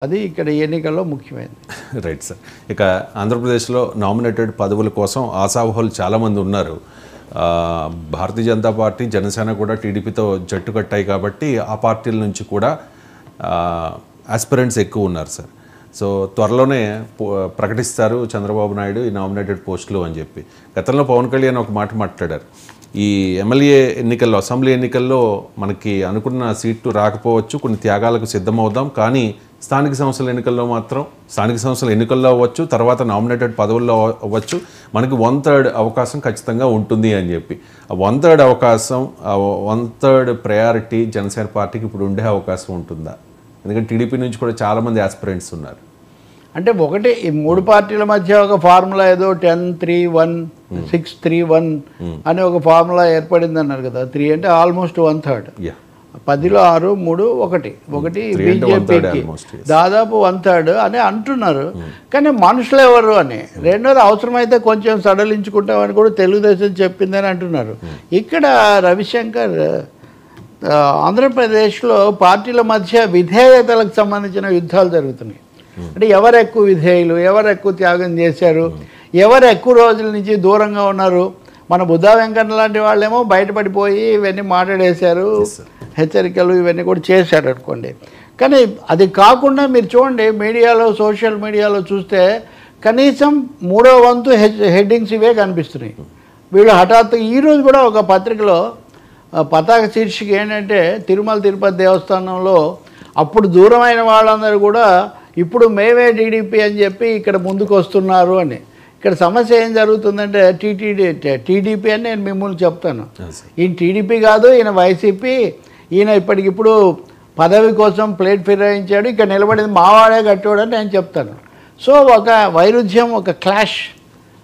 అది ఇక్కడ ఎన్నికల్లో ముఖ్యమైనది. Right sir. ఇక ఆంధ్రప్రదేశ్లో నామినేటెడ్ పదవుల కోసం ఆశావహులు చాలామంది ఉన్నారు. భారతీయ జనతా పార్టీ, జనసేన కూడా టీడీపీతో జట్టు కట్టాయి కాబట్టి ఆ పార్టీల నుంచి కూడా ఆస్పిరెంట్స్ ఎక్కువ ఉన్నారు సార్. సో త్వరలోనే ప్రకటిస్తారు చంద్రబాబు నాయుడు ఈ నామినేటెడ్ పోస్టులు అని చెప్పి. గతంలో పవన్ కళ్యాణ్ ఒక మాట మాట్లాడారు, ఈ ఎమ్మెల్యే ఎన్నికల్లో, అసెంబ్లీ ఎన్నికల్లో మనకి అనుకున్న సీట్లు రాకపోవచ్చు, కొన్ని త్యాగాలకు సిద్ధమవుదాం, కానీ స్థానిక సంస్థల ఎన్నికల్లో మాత్రం, స్థానిక సంస్థల ఎన్నికల్లో అవ్వచ్చు, తర్వాత నామినేటెడ్ పదవుల్లో అవ్వచ్చు, మనకి 1/3 అవకాశం ఖచ్చితంగా ఉంటుంది అని చెప్పి. ఆ 1/3 అవకాశం, ఆ 1/3 ప్రయారిటీ జనసేన పార్టీకి ఇప్పుడు ఉండే అవకాశం ఉంటుందా? ఎందుకంటే టీడీపీ నుంచి కూడా చాలామంది ఆస్పిరెంట్స్ ఉన్నారు. అంటే ఒకటి, ఈ మూడు పార్టీల మధ్య ఒక ఫార్ములా ఏదో 10-3-1 6-3-1 అనే ఒక ఫార్ములా ఏర్పడింది అన్నారు కదా. 3 అంటే ఆల్మోస్ట్ 1/3. 10లో 6, 3, 1 బీజేపీకి దాదాపు 1/3 అని అంటున్నారు. కానీ మనుషులు ఎవరు అని, రెండోది అవసరమైతే కొంచెం సడలించుకుంటామని కూడా తెలుగుదేశం చెప్పిందని అంటున్నారు. ఇక్కడ రవిశంకర్, ఆంధ్రప్రదేశ్లో పార్టీల మధ్య విధేయతలకు సంబంధించిన యుద్ధాలు జరుగుతున్నాయి. అంటే ఎవరు ఎక్కువ విధేయులు, ఎవరు ఎక్కువ త్యాగం చేశారు, ఎవరు ఎక్కువ రోజుల నుంచి దూరంగా ఉన్నారు. మన బుద్ధా వెంకన్న లాంటి వాళ్ళేమో బయటపడిపోయి ఇవన్నీ మాట్లాడేశారు, హెచ్చరికలు ఇవన్నీ కూడా చేశారు అనుకోండి. కానీ అది కాకుండా మీరు చూడండి, మీడియాలో, సోషల్ మీడియాలో చూస్తే కనీసం 3వ వంతు హెడ్డింగ్స్ ఇవే కనిపిస్తున్నాయి. వీళ్ళు హఠాత్తు ఈరోజు కూడా ఒక పత్రికలో పతాక శీర్షిక ఏంటంటే, తిరుమల తిరుపతి దేవస్థానంలో అప్పుడు దూరమైన వాళ్ళందరూ కూడా ఇప్పుడు మేమే టీడీపీ అని చెప్పి ఇక్కడ ముందుకు వస్తున్నారు అని. ఇక్కడ సమస్య ఏం జరుగుతుందంటే, టీడీపీ అని నేను మిమ్మల్ని చెప్తాను. ఈయన టీడీపీ కాదు, ఈయన వైసీపీ. ఈయన ఇప్పటికిప్పుడు పదవి కోసం ప్లేట్ ఫిరాయించాడు, ఇక్కడ నిలబడింది మావాడే కట్టోడు అని నేను చెప్తాను. సో ఒక వైరుధ్యం, ఒక క్లాష్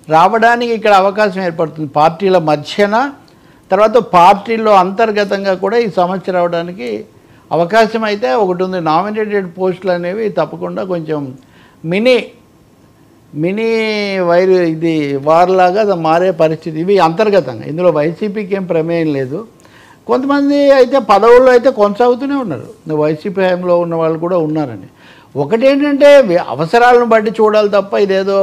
రావడానికి ఇక్కడ అవకాశం ఏర్పడుతుంది పార్టీల మధ్యన. తర్వాత పార్టీల్లో అంతర్గతంగా కూడా ఈ సమస్య రావడానికి అవకాశం అయితే ఒకటి ఉంది. నామినేటెడ్ పోస్టులు అనేవి తప్పకుండా కొంచెం మినీ ఇది వార్లాగా మారే పరిస్థితి. ఇవి అంతర్గతంగా, ఇందులో వైసీపీకి ఏం ప్రమేయం లేదు. కొంతమంది అయితే పదవుల్లో అయితే కొనసాగుతూనే ఉన్నారు, వైసీపీ హయాంలో ఉన్న వాళ్ళు కూడా ఉన్నారని. ఒకటేంటంటే అవసరాలను బట్టి చూడాలి తప్ప ఇదేదో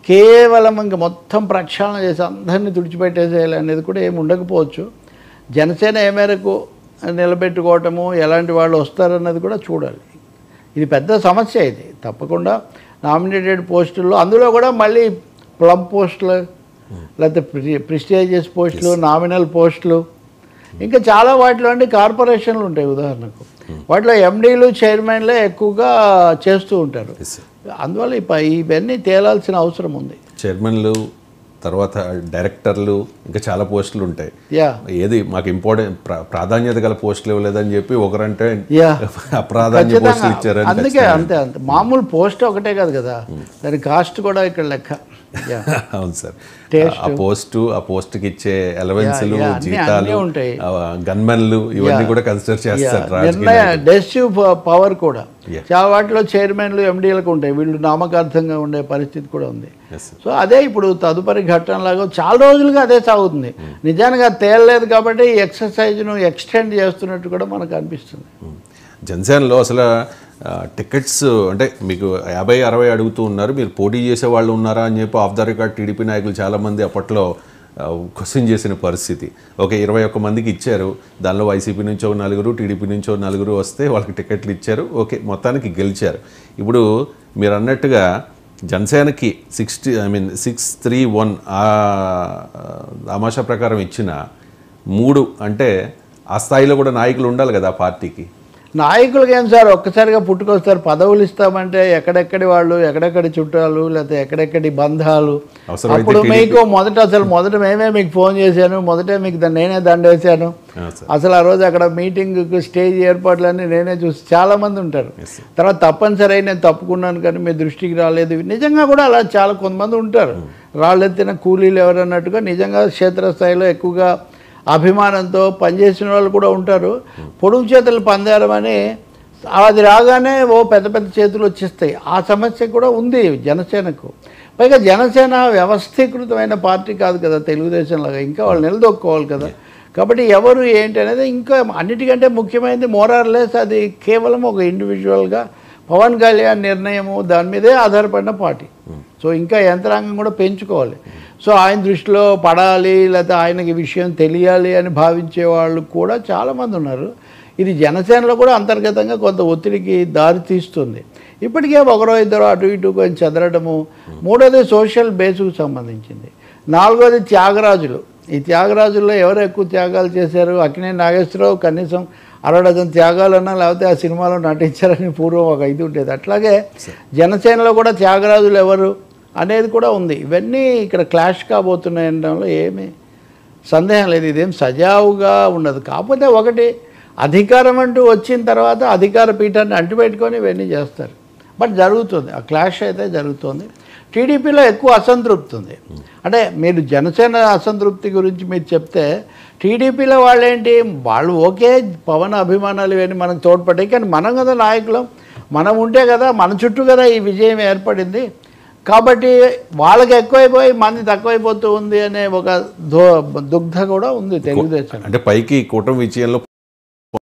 కేవలం ఇంక మొత్తం ప్రక్షాళన చేసి అందరినీ తుడిచిపెట్టేసేయాలి అనేది కూడా ఏమి ఉండకపోవచ్చు. జనసేన ఏ మేరకు నిలబెట్టుకోవటము, ఎలాంటి వాళ్ళు వస్తారన్నది కూడా చూడాలి. ఇది పెద్ద సమస్య. ఇది తప్పకుండా నామినేటెడ్ పోస్టుల్లో, అందులో కూడా మళ్ళీ ప్లమ్ పోస్టులు, లేకపోతే ప్రిస్టేజియస్ పోస్టులు, నామినల్ పోస్టులు, ఇంకా చాలా వాటిలో అంటే కార్పొరేషన్లు ఉంటాయి. ఉదాహరణకు వాటిలో ఎండీలు, చైర్మన్లే ఎక్కువగా చేస్తూ ఉంటారు. అందువల్ల ఇవన్నీ తేలాల్సిన అవసరం ఉంది. చైర్మన్లు, తర్వాత డైరెక్టర్లు, ఇంకా చాలా పోస్టులు ఉంటాయి. ఏది మాకు ఇంపార్టెంట్ ప్రాధాన్యత గల పోస్టులు ఇవ్వలేదని చెప్పి ఒకరంటే అప్రాధాన్య పోస్టులు ఇచ్చారని. అందుకే అంతే మామూలు పోస్ట్ ఒకటే కాదు కదా, దాని కాస్ట్ కూడా ఇక్కడ లెక్క. అవును సార్. ఆ పోస్ట్కి ఇచ్చే అలవెన్స్లు, జీతాలు, గన్మెన్లు ఇవన్నీ కూడా కన్సిడర్ చేస్తారు. డెసిసివ్ పవర్ కూడా చాలా వాటిలో చైర్మన్లు, ఎండీలకు ఉంటాయి. వీళ్ళు నామకార్థంగా ఉండే పరిస్థితి కూడా ఉంది. సో అదే ఇప్పుడు తదుపరి ఘట్టంలాగా చాలా రోజులుగా అదే సాగుతుంది. నిజానికి అది తేలలేదు కాబట్టి ఈ ఎక్సర్సైజ్ను ఎక్స్టెండ్ చేస్తున్నట్టు కూడా మనకు అనిపిస్తుంది. జనసేనలో అసలు టికెట్స్ అంటే మీకు 50-60 అడుగుతూ ఉన్నారు, మీరు పోటీ చేసే వాళ్ళు ఉన్నారా అని చెప్పి ఆఫ్ ద రికార్డ్ టీడీపీ నాయకులు చాలామంది అప్పట్లో క్వశ్చన్ చేసిన పరిస్థితి. ఓకే, 21 మందికి ఇచ్చారు, దానిలో వైసీపీ నుంచి 4, టీడీపీ నుంచి 4 వస్తే వాళ్ళకి టికెట్లు ఇచ్చారు. ఓకే, మొత్తానికి గెలిచారు. ఇప్పుడు మీరు అన్నట్టుగా జనసేనకి 6-3-1 తమాషా ప్రకారం ఇచ్చిన 3 అంటే ఆ స్థాయిలో కూడా నాయకులు ఉండాలి కదా ఆ పార్టీకి. నాయకులకి ఏం సార్ ఒక్కసారిగా పుట్టుకొస్తారు, పదవులు ఇస్తామంటే ఎక్కడెక్కడి వాళ్ళు, ఎక్కడెక్కడి చుట్టాలు, లేకపోతే ఎక్కడెక్కడి బంధాలు. అప్పుడు మీకు మొదట మేమే మీకు ఫోన్ చేశాను, మొదటే మీకు నేనే దండేశాను. అసలు ఆ రోజు అక్కడ మీటింగ్కి స్టేజ్ ఏర్పాట్లన్నీ నేనే చూసి చాలామంది ఉంటారు. తర్వాత తప్పనిసరి నేను తప్పుకున్నాను కానీ మీ దృష్టికి రాలేదు. నిజంగా కూడా అలా చాలా కొంతమంది ఉంటారు, రాళ్ళెత్తిన కూలీలు ఎవరన్నట్టుగా. నిజంగా క్షేత్రస్థాయిలో ఎక్కువగా అభిమానంతో పనిచేసిన వాళ్ళు కూడా ఉంటారు. పొడుగు చేతులు పందారమని అది రాగానే పెద్ద పెద్ద చేతులు వచ్చేస్తాయి. ఆ సమస్య కూడా ఉంది జనసేనకు. పైగా జనసేన వ్యవస్థీకృతమైన పార్టీ కాదు కదా తెలుగుదేశం లాగా, ఇంకా వాళ్ళు నిలదొక్కోవాలి కదా. కాబట్టి ఎవరు ఏంటి అనేది ఇంకా అన్నిటికంటే ముఖ్యమైనది మోరార్లెస్ అది కేవలం ఒక ఇండివిజువల్గా పవన్ కళ్యాణ్ నిర్ణయము దాని మీదే ఆధారపడిన పార్టీ. సో ఇంకా యంత్రాంగం కూడా పెంచుకోవాలి. సో ఆయన దృష్టిలో పడాలి లేకపోతే ఆయనకి విషయం తెలియాలి అని భావించే వాళ్ళు కూడా చాలామంది ఉన్నారు. ఇది జనసేనలో కూడా అంతర్గతంగా కొంత ఒత్తిడికి దారి తీస్తుంది. ఇప్పటికే ఒకరో ఇద్దరు అటు ఇటు కొంచెం చెదరడము. మూడోది సోషల్ బేస్కు సంబంధించింది. నాలుగోది త్యాగరాజులు. ఈ త్యాగరాజుల్లో ఎవరు ఎక్కువ త్యాగాలు చేశారు? అక్కినేని నాగేశ్వరరావు కనీసం 60 డజన్ త్యాగాలన్నా లేకపోతే ఆ సినిమాలో నటించారని పూర్వం ఒక ఇది ఉండేది. అట్లాగే జనసేనలో కూడా త్యాగరాజులు ఎవరు అనేది కూడా ఉంది. ఇవన్నీ ఇక్కడ క్లాష్ కాబోతున్నాయి అనడంలో ఏమీ సందేహం లేదు. ఇదేం సజావుగా ఉండదు. కాకపోతే ఒకటి, అధికారం అంటూ వచ్చిన తర్వాత అధికార పీఠాన్ని అంటిపెట్టుకొని ఇవన్నీ చేస్తారు. బట్ జరుగుతుంది, ఆ క్లాష్ అయితే జరుగుతుంది. టీడీపీలో ఎక్కువ అసంతృప్తి ఉంది. అంటే మీరు జనసేన అసంతృప్తి గురించి మీరు చెప్తే, టీడీపీలో వాళ్ళు ఓకే పవన్ అభిమానాలు ఇవన్నీ మనకు తోడ్పడ్డాయి, కానీ మనం కదా నాయకులం, మనం ఉంటే కదా మన చుట్టూ కదా ఈ విజయం ఏర్పడింది. కాబట్టి వాళ్ళకి ఎక్కువైపోయి మంది తక్కువైపోతూ ఉంది అనే ఒక దుగ్ధ కూడా ఉంది తెలుగుదేశం. అంటే పైకి కూటమి విజయంలో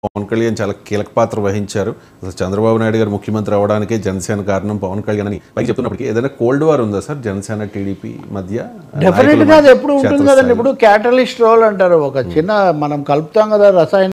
పవన్ కళ్యాణ్ చాలా కీలక పాత్ర వహించారు. అసలు చంద్రబాబు నాయుడు గారు ముఖ్యమంత్రి అవడానికి జనసేన కారణం పవన్ కళ్యాణ్ అని పైకి చెప్తున్నప్పటికీ ఏదైనా కోల్డ్ వార్ ఉందా సార్ జనసేన టీడీపీ మధ్య? డెఫినెట్గా అది ఎప్పుడు ఉంటుంది కదండి. ఇప్పుడు క్యాటలిస్ట్ రోల్ అంటారు. ఒక చిన్న మనం కలుపుతాం కదా రసాయన